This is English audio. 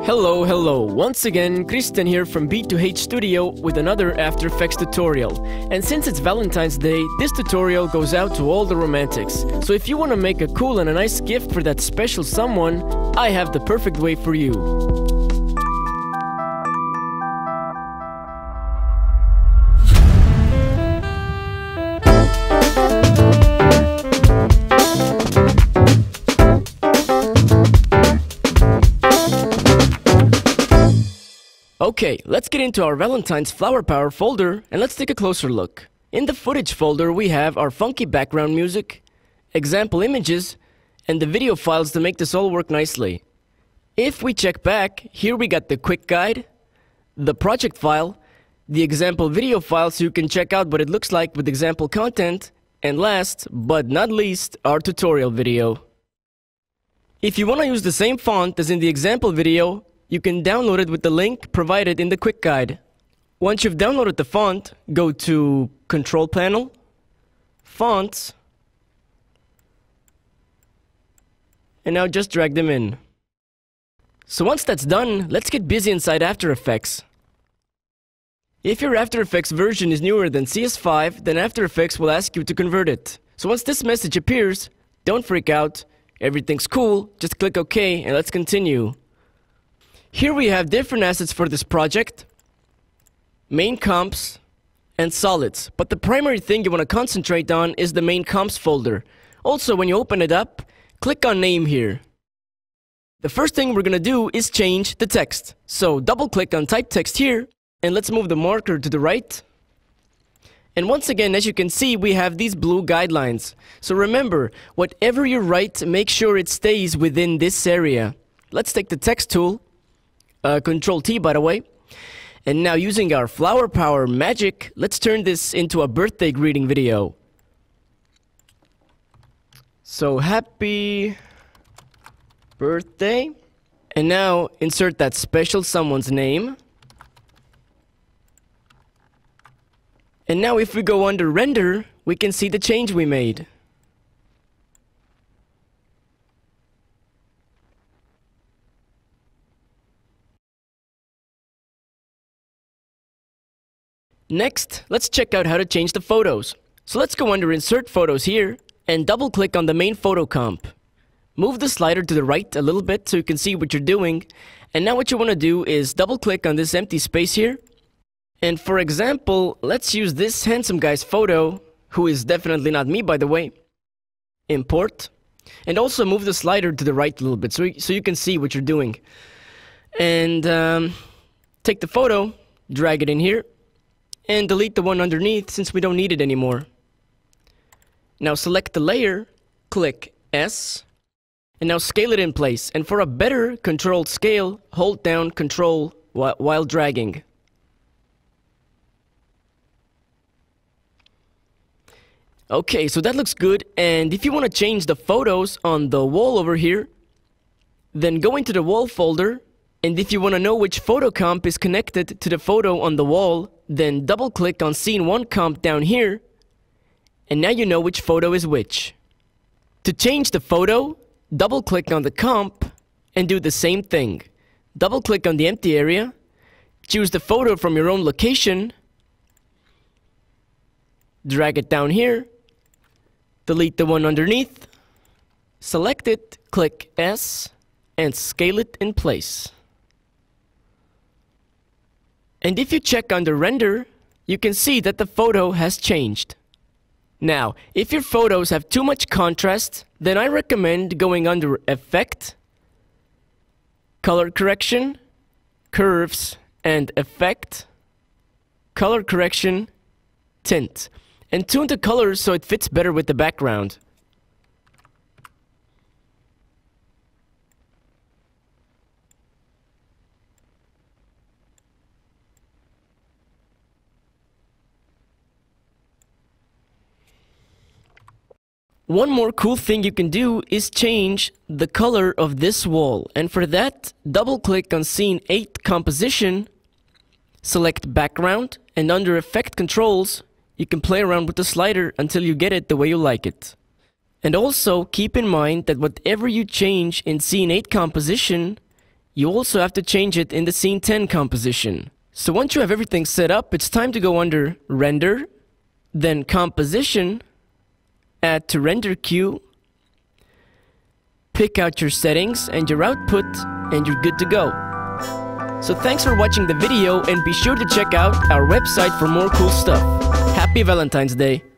Hello, once again, Kristjan here from Videohive Studio with another After Effects tutorial. And since it's Valentine's Day, this tutorial goes out to all the romantics. So if you want to make a cool and a nice gift for that special someone, I have the perfect way for you. Okay, let's get into our Valentine's Flower Power folder and let's take a closer look. In the footage folder we have our funky background music, example images, and the video files to make this all work nicely. If we check back, here we got the quick guide, the project file, the example video file so you can check out what it looks like with example content, and last but not least, our tutorial video. If you want to use the same font as in the example video, you can download it with the link provided in the quick guide. Once you've downloaded the font, go to Control Panel, Fonts, and now just drag them in. So once that's done, let's get busy inside After Effects. If your After Effects version is newer than CS5, then After Effects will ask you to convert it. So once this message appears, don't freak out, everything's cool, just click OK and let's continue. Here we have different assets for this project, main comps, and solids. But the primary thing you want to concentrate on is the main comps folder. Also, when you open it up, click on name here. The first thing we're going to do is change the text. So double click on type text here, and let's move the marker to the right. And once again, as you can see, we have these blue guidelines. So remember, whatever you write, make sure it stays within this area. Let's take the text tool. Control T, by the way. And now using our Flower Power magic, let's turn this into a birthday greeting video. So happy birthday. And now insert that special someone's name. And now if we go under render, we can see the change we made. Next, let's check out how to change the photos. So let's go under Insert Photos here and double click on the main photo comp. Move the slider to the right a little bit so you can see what you're doing. And now what you want to do is double click on this empty space here. And for example, let's use this handsome guy's photo, who is definitely not me by the way. Import. And also move the slider to the right a little bit so you can see what you're doing. And take the photo, drag it in here. And delete the one underneath since we don't need it anymore. Now select the layer, click S, and now scale it in place. And for a better controlled scale, hold down Control while dragging. Okay, so that looks good. And if you want to change the photos on the wall over here, then go into the wall folder. And if you want to know which photo comp is connected to the photo on the wall, then double click on Scene 1 comp down here, and now you know which photo is which. To change the photo, double click on the comp and do the same thing. Double click on the empty area, choose the photo from your own location, drag it down here, delete the one underneath, select it, click S, and scale it in place. And if you check under render, you can see that the photo has changed. Now, if your photos have too much contrast, then I recommend going under Effect, Color Correction, Curves, and Effect, Color Correction, Tint. And tune the colors so it fits better with the background. One more cool thing you can do is change the color of this wall. And for that, double click on Scene 8 Composition, select Background, and under Effect Controls, you can play around with the slider until you get it the way you like it. And also keep in mind that whatever you change in Scene 8 Composition, You also have to change it in the scene 10 composition. So once you have everything set up, it's time to go under Render, then Composition, Add to Render Queue, pick out your settings and your output, and you're good to go. So thanks for watching the video, and be sure to check out our website for more cool stuff. Happy Valentine's Day!